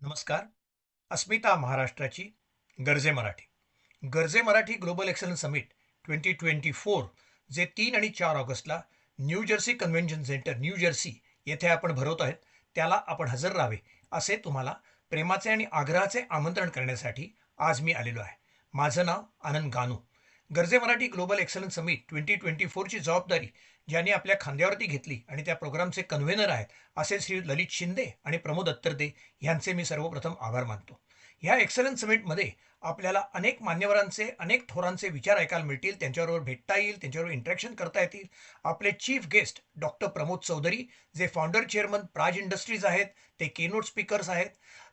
नमस्कार. अस्मिता महाराष्ट्राची Garje Marathi. Garje Marathi global excellence summit 2024 जे 3 आणि 4 ऑगस्टला new Jersey convention centre new Jersey येथे आपण भरवत आहेत, त्याला आपण हजर राहावे असे तुम्हाला प्रेमाचे आणि आग्रहाचे आमंत्रण करण्यासाठी आज मी आलेलो आहे. माझं नाव आनंद गानू. गर्जे मराठी ग्लोबल एक्सलन्स समिट 2024ची जबाबदारी ज्यांनी आपल्या खांद्यावरती घेतली आणि त्या प्रोग्रामचे कन्व्हेनर आहेत असे श्री ललित शिंदे आणि प्रमोद अत्तरदे यांचे मी सर्वप्रथम आभार मानतो. ह्या एक्सलन्स समिटमध्ये आपल्याला अनेक मान्यवरांचे अनेक थोरांचे विचार ऐकायला मिळतील, त्यांच्याबरोबर भेटता येईल, त्यांच्याबरोबर इंटरॅक्शन करता येतील. आपले chief guest doctor Pramod Chaudhari जे फाउंडर चेअरमन प्राज इंडस्ट्रीज आहेत, ते केनोट स्पीकर्स आहेत.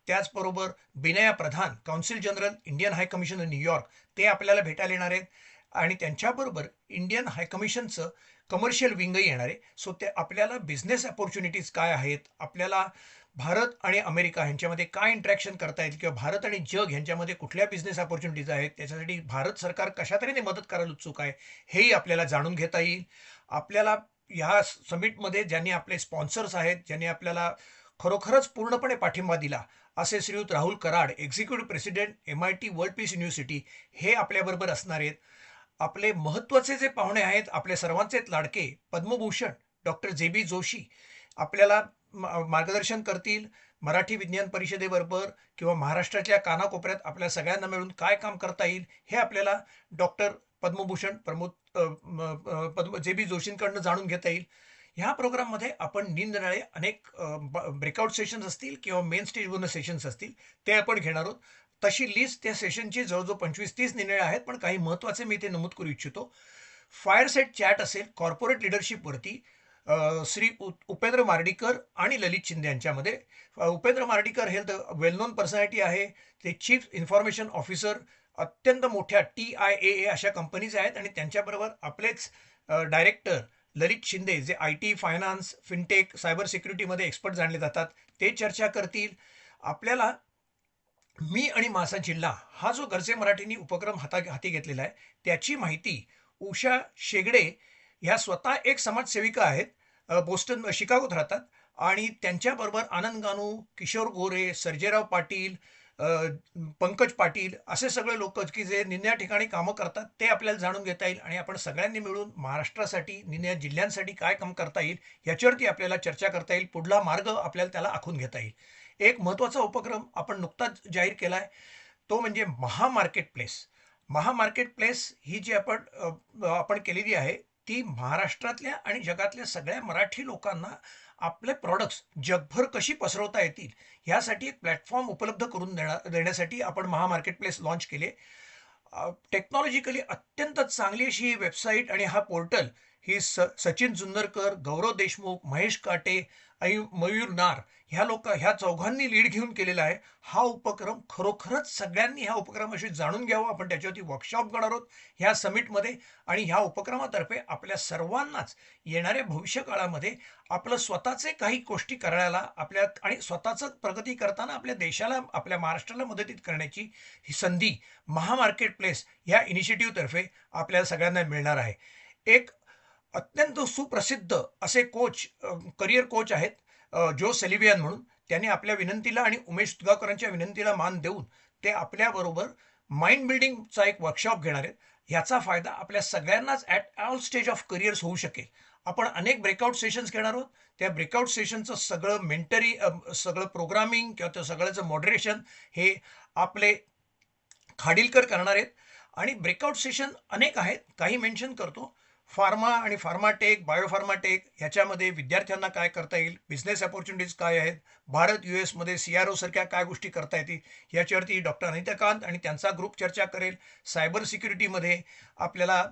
त्याचबरोबर बिनया प्रधान कौन्सिल जनरल इंडियन हाय कमिशन न्यूयॉर्क ते आपल्याला भेटायला येणार आहेत आणि त्यांच्याबरोबर इंडियन हाय कमिशनचं कमर्शियल विंगही येणार आहे. सो ते आपल्याला बिझनेस अपॉर्च्युनिटीज काय आहेत, आपल्याला भारत आणि अमेरिका ह्यांच्यामध्ये काय इंटरॅक्शन करता येईल किंवा भारत आणि जग ह्यांच्यामध्ये कुठल्या बिझनेस अपॉर्च्युनिटीज आहेत, त्याच्यासाठी भारत सरकार कशा तऱ्हेने मदत करायला उत्सुक आहे हेही आपल्याला जाणून घेता येईल. आपल्याला ह्या समिटमध्ये ज्यांनी आपले स्पॉन्सर्स आहेत, ज्यांनी आपल्याला खरोखरच पूर्णपणे पाठिंबा दिला असे Shriyut Rahul Karad, executive president MIT world peace university, हे आपल्याबरोबर असणार आहेत. आपले महत्त्वाचे जे पाहुणे आहेत, आपले सर्वांचेच लाडके पद्मभूषण डॉक्टर JB जोशी आपल्याला मार्गदर्शन करतील. मराठी विज्ञान परिषदेबरोबर किंवा महाराष्ट्राच्या कानाकोपऱ्यात आपल्या सगळ्यांना मिळून काय काम करता येईल हे आपल्याला डॉक्टर पद्मभूषण प्रमोद JB जोशींकडनं जाणून घेता येईल. ह्या प्रोग्राममध्ये आपण निरनिराळे अनेक ब्रेकआउट सेशन्स असतील किंवा मेन स्टेजवरनं सेशन्स असतील ते आपण घेणार आहोत. तशी लिस्ट त्या सेशनची जवळजवळ 25-30 निर्णय आहेत, पण काही महत्त्वाचे मी इथे नमूद करू इच्छितो. फायरसेट चॅट असेल कॉर्पोरेट लिडरशिपवरती, श्री उपेंद्र मार्डीकर आणि ललित शिंदे यांच्यामध्ये. उपेंद्र मार्डीकर हे वेल नोन पर्सनॅलिटी आहे. ते चीफ इन्फॉर्मेशन ऑफिसर अत्यंत मोठ्या TIAA अशा कंपनीज आहेत आणि त्यांच्याबरोबर आपलेच डायरेक्टर ललित शिंदे जे IT, फायनान्स, फिनटेक, सायबर सिक्युरिटीमध्ये एक्सपर्ट जाणले जातात, ते चर्चा करतील. आपल्याला मी आणि माझा जिल्हा हा जो गर्जे मराठींनी उपक्रम हाती घेतलेला आहे त्याची माहिती उषा शेगडे ह्या स्वतः एक समाजसेविका आहेत. बोस्टन शिकागोत राहतात आणि त्यांच्याबरोबर आनंद गानू, किशोर गोरे, सर्जेराव पाटील, अ, पंकज पाटील असे सगळे लोक की जे निन्या ठिकाणी कामं करतात ते आपल्याला जाणून घेता येईल आणि आपण सगळ्यांनी मिळून महाराष्ट्रासाठी निन्या जिल्ह्यांसाठी काय काम करता येईल याच्यावरती आपल्याला चर्चा करता येईल. पुढला मार्ग आपल्याला त्याला आखून घेता येईल. एक महत्त्वाचा उपक्रम आपण नुकताच जाहीर केला आहे, तो म्हणजे महामार्केट प्लेस. महामार्केट प्लेस ही जी आपण केलेली आहे ती महाराष्ट्रातल्या आणि जगातल्या सगळ्या मराठी लोकांना आपले प्रॉडक्ट्स जगभर कशी पसरवता येतील ह्यासाठी एक प्लॅटफॉर्म उपलब्ध करून देण्यासाठी आपण महामार्केट प्लेस लॉन्च केले. टेक्नॉलॉजिकली अत्यंत चांगली अशी ही वेबसाईट आणि हा पोर्टल ही सचिन जुन्नरकर, गौरव देशमुख, महेश काटे आणि मयूर नार ह्या चौघांनी लीड घेऊन केलेला आहे. हा उपक्रम खरोखरच सगळ्यांनी ह्या उपक्रमाशी जाणून घ्यावा. आपण त्याच्यावरती वर्कशॉप घेणार आहोत ह्या समिटमध्ये आणि ह्या उपक्रमातर्फे आपल्या सर्वांनाच येणाऱ्या भविष्य काळामध्ये आपलं स्वतःचे काही गोष्टी करायला आपल्या आणि स्वतःच प्रगती करताना आपल्या देशाला, आपल्या महाराष्ट्राला मदतीत करण्याची ही संधी महामार्केट प्लेस ह्या इनिशिएटिव्हतर्फे आपल्याला सगळ्यांना मिळणार आहे. एक अत्यंत सुप्रसिद्ध असे कोच, करिअर कोच आहेत जो सेलिवियन म्हणून. त्यांनी आपल्या विनंतीला आणि उमेश तुगाकरांच्या विनंतीला मान देऊन ते आपल्याबरोबर माइंड बिल्डिंगचा एक वर्कशॉप घेणार आहेत. ह्याचा फायदा आपल्या सगळ्यांनाच at all stage of careers होऊ शकेल. आपण अनेक ब्रेकआउट सेशन्स घेणार आहोत. त्या ब्रेकआउट सेशनचं सगळं सगळं प्रोग्रामिंग किंवा त्या सगळ्याचं मॉडरेशन हे आपले खाडीलकर करणार आहेत. आणि ब्रेकआउट सेशन अनेक आहेत, काही मेन्शन करतो. फार्मा आणि फार्माटेक, बायोफार्माटेक ह्याच्यामध्ये विद्यार्थ्यांना काय करता येईल, बिझनेस अपॉर्च्युनिटीज काय आहेत, भारत US मध्ये CRO सारख्या काय गोष्टी करता येतील याच्यावरती डॉक्टर अनिता कांत आणि त्यांचा ग्रुप चर्चा करेल. सायबर सिक्युरिटीमध्ये आपल्याला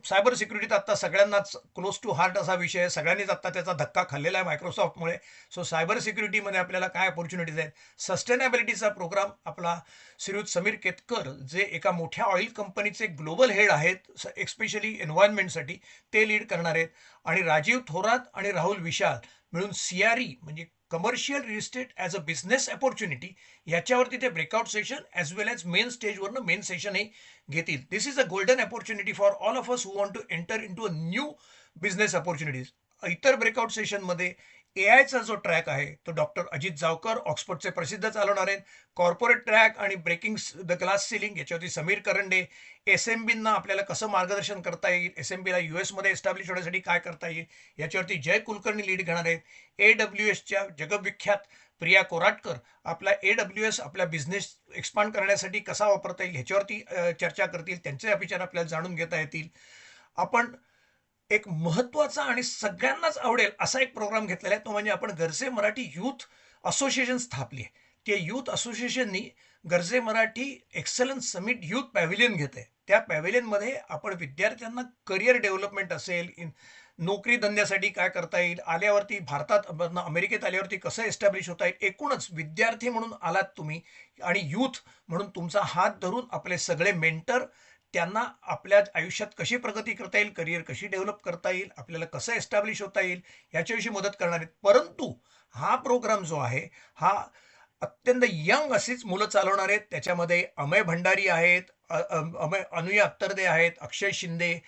सायबर सिक्युरिटी आत्ता सगळ्यांनाच क्लोज टू हार्ट असा विषय आहे. सगळ्यांनीच आत्ता त्याचा धक्का खाल्लेला आहे मायक्रोसॉफ्टमुळे. सो सायबर सिक्युरिटीमध्ये आपल्याला काय अपॉर्च्युनिटीज आहेत. सस्टेनेबिलिटीचा प्रोग्राम आपला श्रीयुत समीर केतकर जे एका मोठ्या ऑइल कंपनीचे ग्लोबल हेड आहेत एस्पेशली एन्व्हायरमेंटसाठी, ते लीड करणार आहेत. आणि राजीव थोरात आणि राहुल विशाल मिळून CRE म्हणजे commercial real estate as a business opportunity याच्यावरती ते breakout session as well as main स्टेजवरनं मेन सेशनही घेतील. This is a golden opportunity for all of us who want to enter into a new business opportunities. इतर breakout सेशनमध्ये एआयचा जो track आहे तो डॉक्टर अजित जावकर ऑक्सफोर्डचे प्रसिद्ध चालवणार आहेत. कॉर्पोरेट ट्रॅक आणि ब्रेकिंग द ग्लास सिलिंग याच्यावरती समीर करंडे. एस-एम-बींना आपल्याला कसं मार्गदर्शन करता येईल, एस-एम-बीला यूएसमध्ये एस्टॅब्लिश होण्यासाठी काय करता येईल, याच्यावरती जय कुलकर्णी लीड घेणार आहेत. AWSच्या जगविख्यात प्रिया कोराटकर आपला AWS आपल्या बिझनेस एक्सपांड करण्यासाठी कसा वापरता येईल ह्याच्यावरती चर्चा करतील. त्यांचे विचार आपल्याला जाणून घेता येतील. आपण एक महत्त्वाचा आणि सगळ्यांनाच आवडेल असा एक प्रोग्राम घेतलेला आहे, तो म्हणजे आपण गर्जे मराठी यूथ असोसिएशन स्थापली आहे. ते यूथ असोसिएशननी Garje Marathi excellence summit youth pavilion घेते. त्या पॅव्हिलियनमध्ये आपण विद्यार्थ्यांना करिअर डेव्हलपमेंट असेल, नोकरी धंद्यासाठी काय करता येईल, आल्यावरती भारतात अमेरिकेत आल्यावरती कसं एस्टॅब्लिश होता येईल, एकूणच विद्यार्थी म्हणून आलात तुम्ही आणि यूथ म्हणून तुमचा हात धरून आपले सगळे मेंटर त्यांना आपल्या आयुष्यात कशी प्रगती करता येईल, करिअर कशी डेव्हलप करता येईल, आपल्याला कसं एस्टॅब्लिश होता येईल याच्याविषयी मदत करणार आहेत. परंतु हा प्रोग्राम जो आहे हा अत्यंत यंग अशीच मुलं चालवणार आहेत. त्याच्यामध्ये अमय भंडारी आहेत, अनुया अत्तरदे आहेत, अक्षय शिंदे,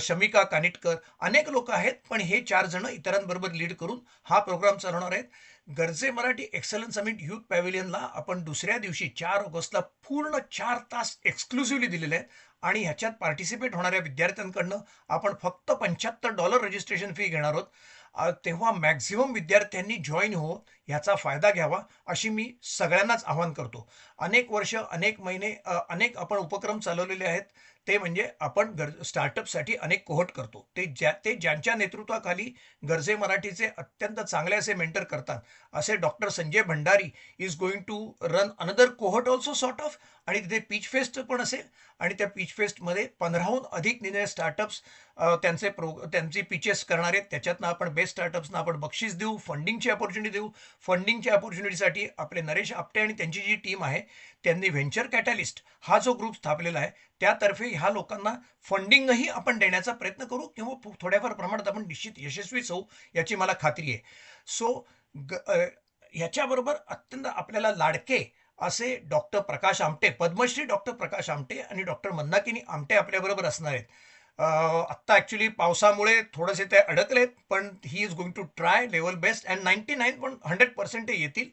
शमिका कानिटकर, अनेक लोक आहेत. पण हे 4 जण इतरांबरोबर लीड करून हा प्रोग्राम चालवणार आहेत. Garje Marathi excellence summit youth पॅव्हिलियनला आपण दुसऱ्या दिवशी 4 ऑगस्टला पूर्ण 4 तास एक्सक्लुसिव्हली दिलेले आहेत आणि ह्याच्यात पार्टिसिपेट होणाऱ्या विद्यार्थ्यांकडनं आपण फक्त $75 रजिस्ट्रेशन फी घेणार आहोत. तेव्हा मॅक्झिमम विद्यार्थ्यांनी जॉईन हो ह्याचा फायदा घ्यावा अशी मी सगळ्यांनाच आवाहन करतो. अनेक वर्ष, अनेक महिने, अनेक आपण उपक्रम चालवलेले आहेत. ते म्हणजे आपण स्टार्टअपसाठी अनेक कोहोट करतो. ते ज्यांच्या नेतृत्वाखाली गर्जे मराठीचे अत्यंत चांगले असे मेंटर करतात असे doctor Sanjay Bhandari is going to run another cohort also sort of. आणि तिथे पीच फेस्ट पण असेल आणि त्या पीच फेस्टमध्ये 15हून अधिक निर्णय स्टार्टअप्स त्यांची पिचेस करणार आहेत. त्याच्यातनं आपण बेस्ट स्टार्टअप्सना आपण बक्षीस देऊ, फंडिंगची अपॉर्च्युनिटी देऊ. फंडिंगच्या अपॉर्च्युनिटीसाठी आपले नरेश आपटे आणि त्यांची जी टीम आहे त्यांनी व्हेंचर कॅटलिस्ट हा जो ग्रुप स्थापलेला आहे त्यातर्फे ह्या लोकांना फंडिंगही आपण देण्याचा प्रयत्न करू किंवा थोड्याफार प्रमाणात आपण निश्चित यशस्वीच होऊ याची मला खात्री आहे. सो ह्याच्याबरोबर अत्यंत आपल्याला लाडके असे डॉक्टर प्रकाश आमटे, पद्मश्री डॉक्टर प्रकाश आमटे आणि डॉक्टर मंदाकिनी आमटे आपल्याबरोबर असणार आहेत. आत्ता ॲक्च्युली पावसामुळे थोडेसे ते अडकलेत, पण he is going to try level best and 99.100% ते येतील.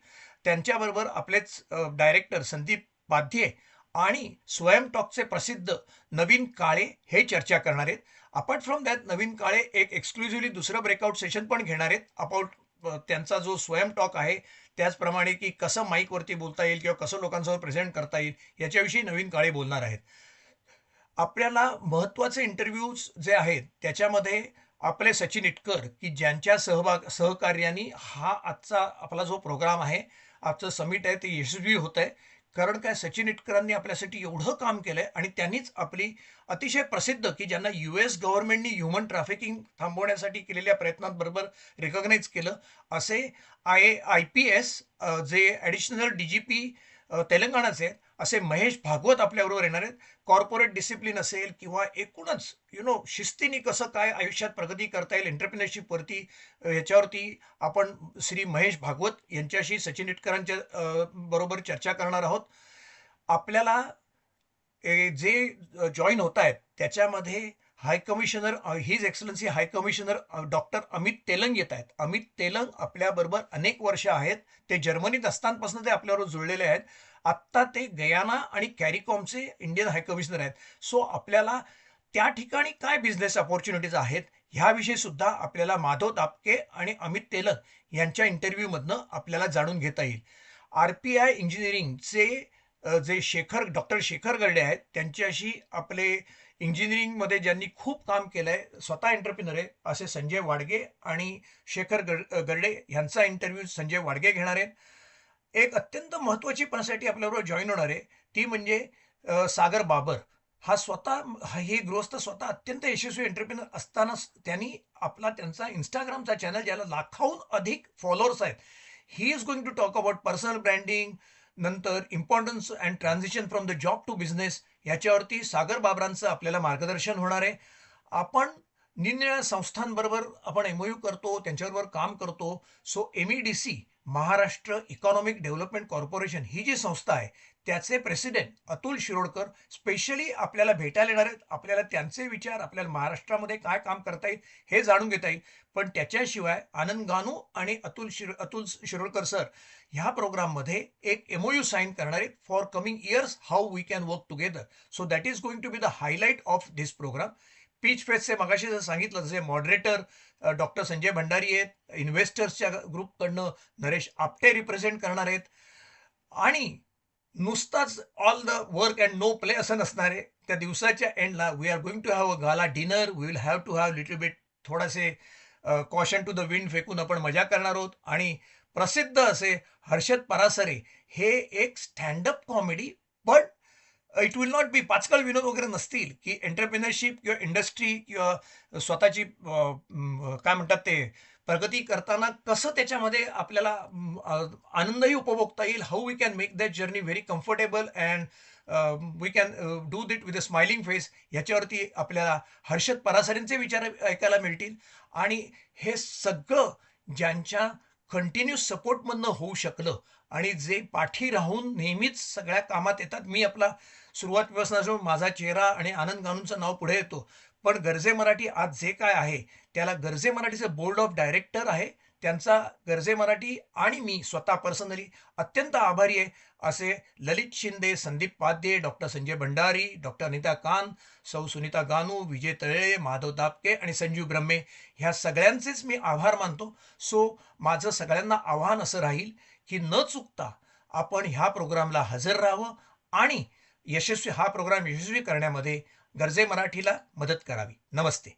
त्यांच्याबरोबर आपलेच डायरेक्टर संदीप पाध्ये आणि स्वयं टॉकचे प्रसिद्ध नवीन काळे हे चर्चा करणार आहेत. अपार्ट फ्रॉम दॅट नवीन काळे एक एक्सक्लुझिव्हली दुसरं ब्रेकआउट सेशन पण घेणार आहेत अबाउट त्यांचा जो स्वयं टॉक आहे त्याचप्रमाणे की कसं माईकवरती बोलता येईल किंवा कसं लोकांसमोर प्रेझेंट करता येईल याच्याविषयी नवीन काळे बोलणार आहेत. आपल्याला महत्त्वाचे इंटरव्ह्यूज जे आहेत त्याच्यामध्ये आपले सचिन इटकर की ज्यांच्या सहकार्याने हा आजचा आपला जो प्रोग्राम आहे, आजचं समिट आहे ते यशस्वी होत आहे. कारण काय, सचिन इटकरांनी आपल्यासाठी एवढं काम केलंय आणि त्यांनीच आपली अतिशय प्रसिद्ध की ज्यांना US गव्हर्नमेंटनी ह्युमन ट्रॅफिकिंग थांबवण्यासाठी केलेल्या प्रयत्नांबरोबर रिकॉग्नाइज केलं असे IPS जे ॲडिशनल DGP तेलंगणाचे आहेत असे महेश भागवत आपल्याबरोबर येणार आहेत. कॉर्पोरेट डिसिप्लिन असेल किंवा एकूणच शिस्तीने कसं काय आयुष्यात प्रगती करता येईल एंटरप्रिनरशिपवरती याच्यावरती आपण श्री महेश भागवत यांच्याशी सचिन इटकरांच्या बरोबर चर्चा करणार आहोत. आपल्याला जे जॉईन होत आहेत त्याच्यामध्ये हाय कमिशनर हिज एक्सलन्सी हाय कमिशनर डॉक्टर अमित तेलंग येत आहेत. अमित तेलंग आपल्याबरोबर अनेक वर्ष आहेत. ते जर्मनीत असतानापासून ते आपल्याबरोबर जुळलेले आहेत. आत्ता ते गयाना आणि कॅरिकॉमचे इंडियन हाय कमिशनर आहेत. सो आपल्याला त्या ठिकाणी काय बिझनेस अपॉर्च्युनिटीज आहेत ह्याविषयी सुद्धा आपल्याला माधव दापके आणि अमित तेलंग यांच्या इंटरव्ह्यूमधनं आपल्याला जाणून घेता येईल. RPI इंजिनिअरिंगचे जे डॉक्टर शेखर गर्डे आहेत त्यांच्याशी आपले इंजिनिअरिंगमध्ये ज्यांनी खूप काम केलंय, स्वतः एंटरप्रिनर आहे असे संजय वाडगे आणि शेखर गर्डे यांचा इंटरव्ह्यू संजय वाडगे घेणार आहेत. एक अत्यंत महत्त्वाची पर्सनॅलिटी आपल्याबरोबर जॉईन होणार आहे ती म्हणजे सागर बाबर. हे गृहस्थ स्वतः अत्यंत यशस्वी एंटरप्रिनर असताना त्यांनी त्यांचा इंस्टाग्रामचा चॅनल ज्याला लाखाहून अधिक फॉलोअर्स आहेत. He is going to talk about personal branding, नंतर importance and transition from the job to business याच्यावरती सागर बाबरांचं आपल्याला मार्गदर्शन होणार आहे. आपण निरनिराळ्या संस्थांबरोबर आपण MOU करतो, त्यांच्याबरोबर काम करतो. So MEDC Maharashtra economic development corporation ही जी संस्था आहे त्याचे प्रेसिडेंट अतुल शिरोडकर स्पेशली आपल्याला भेटायला येणार आहेत. आपल्याला त्यांचे विचार, आपल्याला महाराष्ट्रामध्ये काय काम करता येईल हे जाणून घेता येईल. पण त्याच्याशिवाय आनंद गानू आणि अतुल शिरोडकर सर ह्या प्रोग्राममध्ये एक MOU साईन करणार आहेत for coming years, how we can work together. So that is going to be the highlight of this programme. Pitch फेस्टचे मगाशी जर सांगितलं जसे मॉडरेटर डॉक्टर संजय भंडारी आहेत, इन्व्हेस्टर्सच्या ग्रुपकडनं नरेश आपटे रिप्रेझेंट करणार आहेत. आणि नुसताच all the work and no play असं नसणार आहे. त्या दिवसाच्या एंडला we are going to have a gala dinner. We will have to have little bit थोडासे caution to the wind फेकून आपण मजा करणार आहोत. आणि प्रसिद्ध असे हर्षद परासरे हे एक स्टँडअप कॉमेडी, पण इट विल नॉट बी पाचकळ विनोद वगैरे नसतील, की एंटरप्रिनरशिप किंवा इंडस्ट्री किंवा स्वतःची काय म्हणतात ते प्रगती करताना कसं त्याच्यामध्ये आपल्याला आनंदही उपभोगता येईल, how we can make that journey very comfortable and we can do it with a smiling face, ह्याच्यावरती आपल्याला हर्षद परासरेंचे विचार ऐकायला मिळतील. आणि हे सगळं ज्यांच्या कंटिन्यूस सपोर्टमधनं होऊ शकलं आणि जे पाठी राहून नेहमीच सगळ्या कामात येतात. मी आपला सुरुवातीपासून माझा चेहरा आणि आनंद गानूंचं नाव पुढे येतो, पण गरजे मराठी आज जे काय आहे त्याला गरजे मराठीचं बोर्ड ऑफ डायरेक्टर आहे. त्यांचा गरजे मराठी आणि मी स्वतः पर्सनली अत्यंत आभारी आहे. असे ललित शिंदे, संदीप पाध्ये, डॉक्टर संजय भंडारी, डॉक्टर अनिता कान, सौ सुनीता गानू, विजय तळे, माधव दापके आणि संजीव ब्रह्मे ह्या सगळ्यांचेच मी आभार मानतो. सो माझं सगळ्यांना आव्हान असं राहील की न चुकता आपण ह्या प्रोग्रामला हजर राहावं आणि हा प्रोग्राम यशस्वी करण्यामध्ये गरजे मराठीला मदत करावी. नमस्ते.